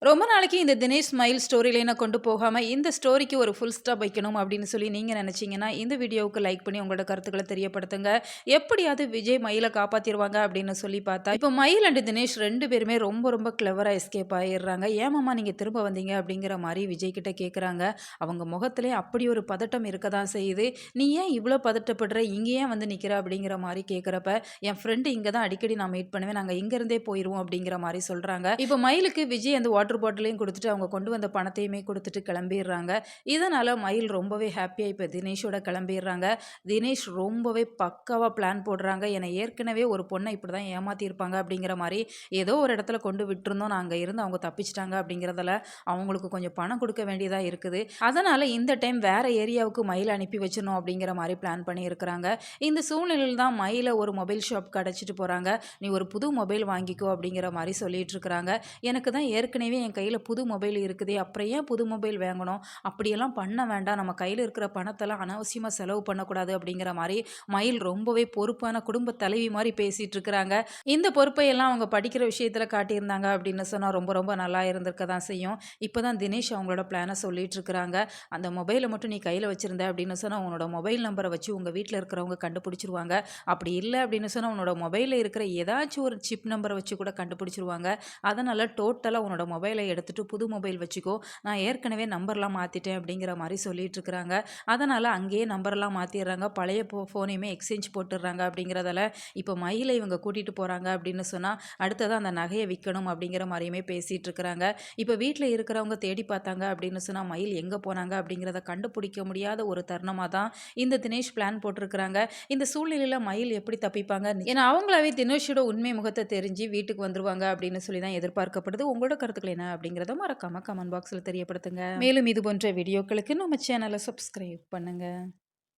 ரொம்ப நாளைக்கு இந்த தினேஷ் ஸ்மைல் ஸ்டோரி லைன கொண்டு போகாம, இந்த ஸ்டோரிக்கு ஒரு ஃபுல் ஸ்டாப் வைக்கணும் அப்படின்னு சொல்லி நீங்க நெனச்சீங்கன்னா, இந்த வீடியோவுக்கு லைக் பண்ணி உங்களோட கருத்துக்கள தெரியப்படுத்துங்க. எப்படியாவது விஜய் மயில காப்பாத்திருவாங்க அப்படின்னு சொல்லி பார்த்தா, இப்ப மயில் அண்ட் தினேஷ் 2 பேருமே ரொம்ப ரொம்ப கிளவரா எஸ்கேப் ஆயிர்றாங்க. "ஏன் மாமா நீங்க திரும்ப வந்தீங்க?" அப்படிங்கிற மாரி விஜய் கிட்ட கேட்குறாங்க. அவங்க முகத்திலே அப்படி ஒரு பதட்டம் இருக்க தான் செய்யுது. "நீ ஏன் இவ்ளோ பதட்டப்படுற? இங்க ஏன் வந்து நிக்கிற?" அப்படிங்கிற மாரி கேட்கிறப்ப, "என் ஃப்ரெண்ட் இங்க தான் அடிக்கடி நான் மீட் பண்ணுவேன். நாங்க இங்க இருந்தே போயிருவோம்." அப்படிங்கிற மாரி சொல்றாங்க. இப்ப மயிலுக்கு விஜய் அந்த வாட்டர் பாட்டிலையும் குடுத்துட்டு, அவங்க கொண்டு வந்த பணத்தையுமே குடுத்துட்டு கிளம்பிர்றாங்க. இதனால மயில் ரொம்பவே ஹேப்பியா இப்ப தினேஷோட கிளம்பிர்றாங்க. தினேஷ் ரொம்பவே பக்காவா பிளான் போடுறாங்க. என்னை ஏற்கனவே ஒரு பொண்ண இப்படிதான் ஏமாத்தியிருப்பாங்க அப்படிங்கிற மாரி, ஏதோ ஒரு இடத்துல கொண்டு விட்டுருந்தோம். நான் அங்க இருந்து அவங்க தப்பிச்சுட்டாங்க அப்படிங்கிறதுல, அவங்களுக்கு கொஞ்சம் பணம் குடுக்க வேண்டியதா இருக்குது. அதனால இந்த டைம் வேற ஏரியாவுக்கு மயில அனுப்பி வச்சிரணும் அப்படிங்கிற மாரி பிளான் பண்ணியிருக்கிறாங்க. இந்த சூழ்நிலையில தான் மயில ஒரு மொபைல் ஷாப்க்கு அழைச்சிட்டு போறாங்க. "நீ ஒரு புது மொபைல் வாங்கிக்கோ" அப்படிங்கிற மாரி சொல்லிட்டு இருக்கிறாங்க. "எனக்கு தான் ஏற்கனவே என் கையில புது மொபைல் இருக்குதே, அப்புறம் ஏன் புது மொபைல் வாங்கணும்? அப்படியெல்லாம் பண்ண வேண்டாம். நம்ம கையில இருக்கிற பணத்தெல்லாம் அனாவசியமா செலவு பண்ணக்கூடாது." அப்படிங்கிற மாரி மயில் ரொம்பவே பொறுப்பான குடும்ப தலைவி மாரி பேசிட்டு இருக்கிறாங்க. இந்த பொறுப்பை எல்லாம் அவங்க படிக்கிற விஷயத்துல காட்டியிருந்தாங்க அப்படின்னு சொன்னா ரொம்ப ரொம்ப நல்லா இருந்திருக்க தான் செய்யும். இப்பதான் தினேஷ் அவங்களோட பிளான சொல்லிட்டு இருக்கிறாங்க. "அந்த மொபைல மட்டும் நீ கையில வச்சிருந்த அப்படின்னு சொன்னா, உன்னோட மொபைல் நம்பர வச்சு உங்க வீட்ல இருக்கிறவங்க கண்டுபிடிச்சுருவாங்க. அப்படி இல்ல அப்படின்னு சொன்னா, உன்னோட மொபைல்ல இருக்கிற ஏதாச்சும் ஒரு சிப் நம்பர வச்சு கூட கண்டுபிடிச்சுருவாங்க. அதனால டோட்டலா உன்னோட மொபைல எடுத்துட்டு புது மொபைல் வச்சுக்கோ. நான் ஏற்கனவே நம்பர்லாம் மாத்திட்டேன்." அப்படிங்கிற மாரி சொல்லிட்டு இருக்கிறாங்க. அதனால அங்கேயே நம்பர்லாம் மாத்திர்றாங்க. பழைய ஃபோனையுமே எக்ஸ்சேஞ்ச் போட்டுர்றாங்க அப்படிங்கிறதால, இப்ப மயில இவங்க கூட்டிட்டு போறாங்க அப்படின்னு சொன்னா, அடுத்ததா அந்த நகைய விக்கணும் அப்படிங்கிற மாரியுமே பேசிட்டு இருக்கிறாங்க. இப்ப வீட்ல இருக்கிறவங்க தேடி பார்த்தாங்க அப்படின்னு சொன்னா, மயில் எங்க போனாங்க அப்படிங்கிறத கண்டுபிடிக்க முடியாத ஒரு தருணமா தான் இந்த தினேஷ் பிளான் போட்டிருக்கிறாங்க. இந்த சூழ்நிலையில மயில் எப்படி தப்பிப்பாங்க? ஏன்னா அவங்களாவே தினேஷோட உண்மை முகத்த தெரிஞ்சு வீட்டுக்கு வந்துருவாங்க அப்படின்னு சொல்லி தான் எதிர்பார்க்கப்படுது. உங்களோட கருத்துக்கள் என்ன அப்படிங்கிறத மறக்காம கமெண்ட் பாக்ஸ்ல தெரியப்படுத்துங்க. மேலும் இது போன்ற வீடியோக்களுக்கு நம்ம சேனல சப்ஸ்கிரைப் பண்ணுங்க.